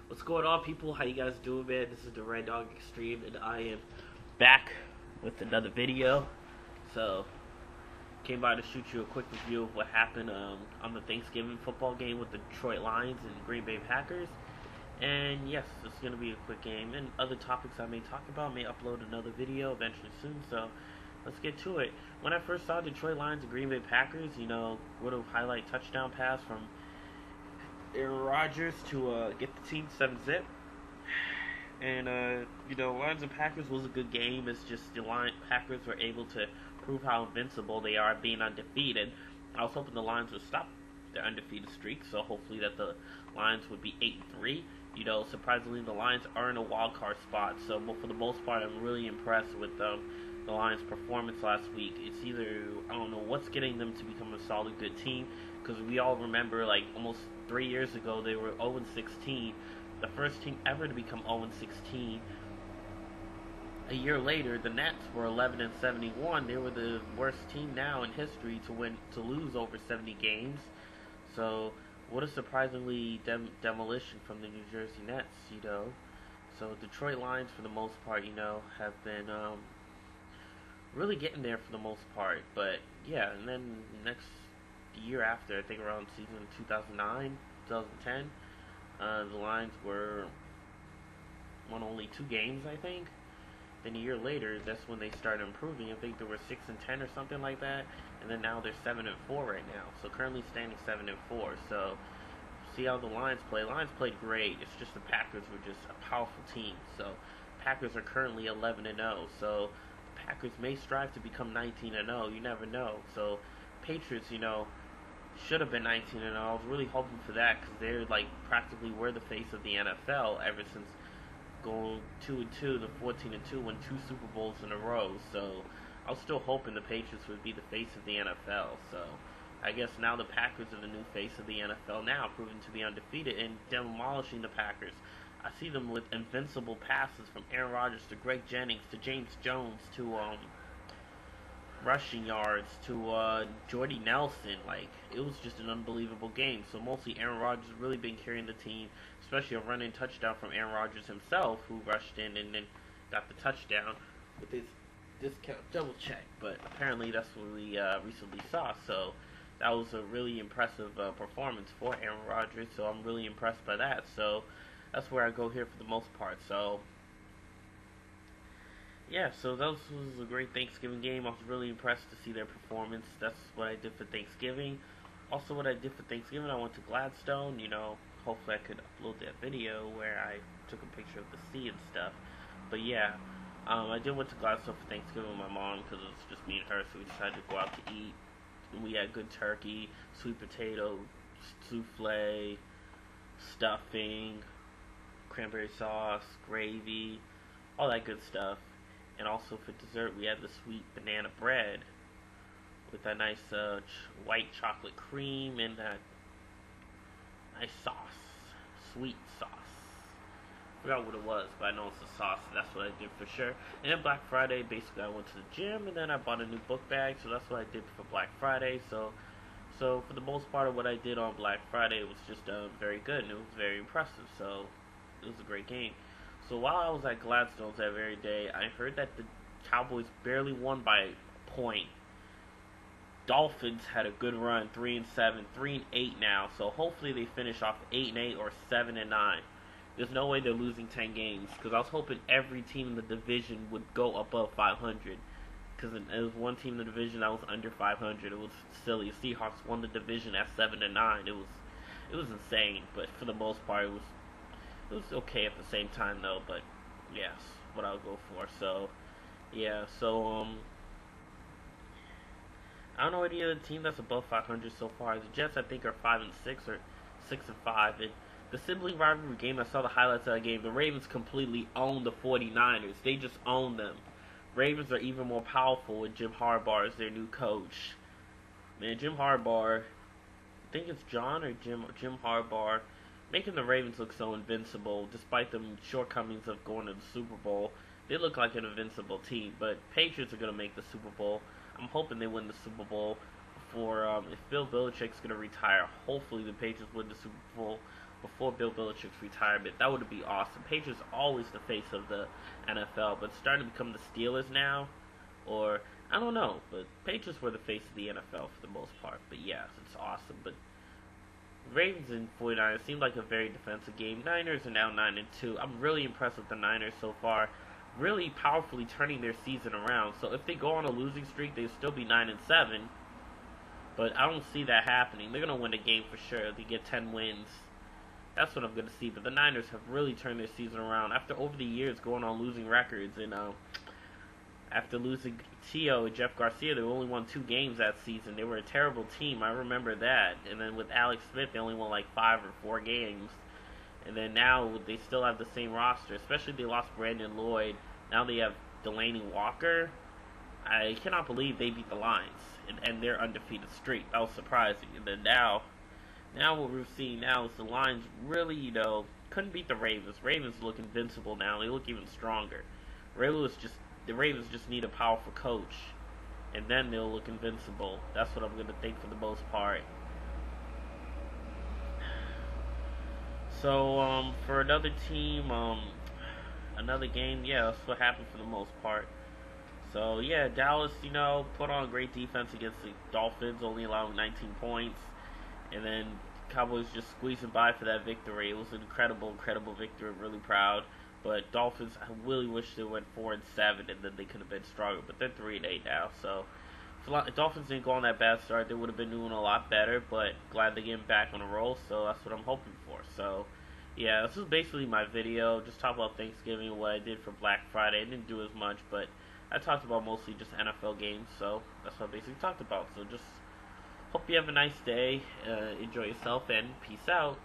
What's going on, people? How you guys doing, man? This is the Red Dog Extreme, and I am back with another video. So, came by to shoot you a quick review of what happened on the Thanksgiving football game with the Detroit Lions and Green Bay Packers. And yes, it's going to be a quick game. And other topics I may talk about, may upload another video eventually soon. So, let's get to it. When I first saw Detroit Lions and Green Bay Packers, what a highlight touchdown pass from Aaron Rodgers to get the team 7-zip. And, Lions and Packers was a good game. It's just the Packers were able to prove how invincible they are being undefeated. I was hoping the Lions would stop their undefeated streak, so hopefully that the Lions would be 8-3. Surprisingly, the Lions are in a wild card spot, so for the most part, I'm really impressed with the Lions' performance last week. It's either, I don't know what's getting them to become a solid, good team, because we all remember, almost 3 years ago, they were 0-16, the first team ever to become 0-16. A year later, the Nets were 11-71. They were the worst team now in history to lose over 70 games. So, what a surprisingly demolition from the New Jersey Nets, So, Detroit Lions, for the most part, have been really getting there for the most part. But, yeah, and then next year after, I think around season 2009, 2010, the Lions won only 2 games, I think. Then a year later, that's when they started improving. I think they were 6-10 or something like that, and then now they're 7-4 right now. So currently standing 7-4. So see how the Lions play. Lions played great. It's just the Packers were just a powerful team. So Packers are currently 11-0. So the Packers may strive to become 19-0. You never know. So Patriots, should have been 19-0. I was really hoping for that because they're practically were the face of the NFL ever since going 2-2 to 14-2, won 2 Super Bowls in a row. So I was still hoping the Patriots would be the face of the NFL. So I guess now the Packers are the new face of the NFL now, proving to be undefeated and demolishing the Packers. I see them with invincible passes from Aaron Rodgers to Greg Jennings to James Jones to rushing yards to Jordy Nelson. It was just an unbelievable game. So mostly Aaron Rodgers has really been carrying the team, especially a running touchdown from Aaron Rodgers himself, who rushed in and then got the touchdown with his discount double check. But apparently that's what we recently saw. So that was a really impressive performance for Aaron Rodgers. So I'm really impressed by that. So that's where I go here for the most part. So yeah, so that was a great Thanksgiving game. I was really impressed to see their performance. That's what I did for Thanksgiving. Also, what I did for Thanksgiving, I went to Gladstone. Hopefully I could upload that video where I took a picture of the sea and stuff. But yeah, I did went to Gladstone for Thanksgiving with my mom because it was just me and her, so we decided to go out to eat. We had good turkey, sweet potato, souffle, stuffing, cranberry sauce, gravy, all that good stuff. And also for dessert, we had the sweet banana bread with that nice white chocolate cream and that nice sauce, sweet sauce. I forgot what it was, but I know it's a sauce. So that's what I did for sure. And then Black Friday, basically I went to the gym and then I bought a new book bag. So that's what I did for Black Friday. So for the most part of what I did on Black Friday, it was just very good and it was very impressive. So it was a great game. So while I was at Gladstone's that very day, I heard that the Cowboys barely won by a point. Dolphins had a good run, 3-7, 3-8 now. So hopefully they finish off 8-8 or 7-9. There's no way they're losing 10 games because I was hoping every team in the division would go above 500. Because there was one team in the division that was under 500. It was silly. The Seahawks won the division at 7-9. It was insane. But for the most part, it was okay at the same time though, but yes, what I'll go for. So yeah, I don't know any other team that's above 500 so far. The Jets I think are 5-6 or 6-5. And the sibling rivalry game, I saw the highlights of that game. The Ravens completely owned the 49ers. They just owned them. Ravens are even more powerful with Jim Harbaugh as their new coach. Man, Jim Harbaugh, I think it's John or Jim Harbaugh, making the Ravens look so invincible, despite the shortcomings of going to the Super Bowl. They look like an invincible team, but Patriots are going to make the Super Bowl. I'm hoping they win the Super Bowl before, if Bill Belichick's going to retire, hopefully the Patriots win the Super Bowl before Bill Belichick's retirement. That would be awesome. Patriots always the face of the NFL, but starting to become the Steelers now, or I don't know, but Patriots were the face of the NFL for the most part. But yeah, it's awesome. But Ravens and 49ers seemed like a very defensive game. Niners are now 9-2. I'm really impressed with the Niners so far, really powerfully turning their season around. So if they go on a losing streak, they'll still be 9-7. But I don't see that happening. They're gonna win the game for sure. They get 10 wins. That's what I'm gonna see. But the Niners have really turned their season around after over the years going on losing records and after losing Tio and Jeff Garcia, they only won 2 games that season. They were a terrible team. I remember that. And then with Alex Smith, they only won like 5 or 4 games. And then now they still have the same roster. Especially they lost Brandon Lloyd. Now they have Delaney Walker. I cannot believe they beat the Lions and their undefeated streak. That was surprising. And then now what we're seeing now is the Lions really, couldn't beat the Ravens. Ravens look invincible now. They look even stronger. The Ravens just need a powerful coach, and then they'll look invincible. That's what I'm going to think for the most part. So, for another team, another game, yeah, that's what happened for the most part. So, yeah, Dallas, put on great defense against the Dolphins, only allowing 19 points. And then Cowboys just squeezing by for that victory. It was an incredible victory. I'm really proud. But Dolphins, I really wish they went 4-7, and then they could have been stronger. But they're 3-8 now, so if Dolphins didn't go on that bad start, they would have been doing a lot better. But glad they're getting back on a roll, so that's what I'm hoping for. So, yeah, this is basically my video. Just talk about Thanksgiving and what I did for Black Friday. I didn't do as much, but I talked about mostly just NFL games, so that's what I basically talked about. So just hope you have a nice day, enjoy yourself, and peace out.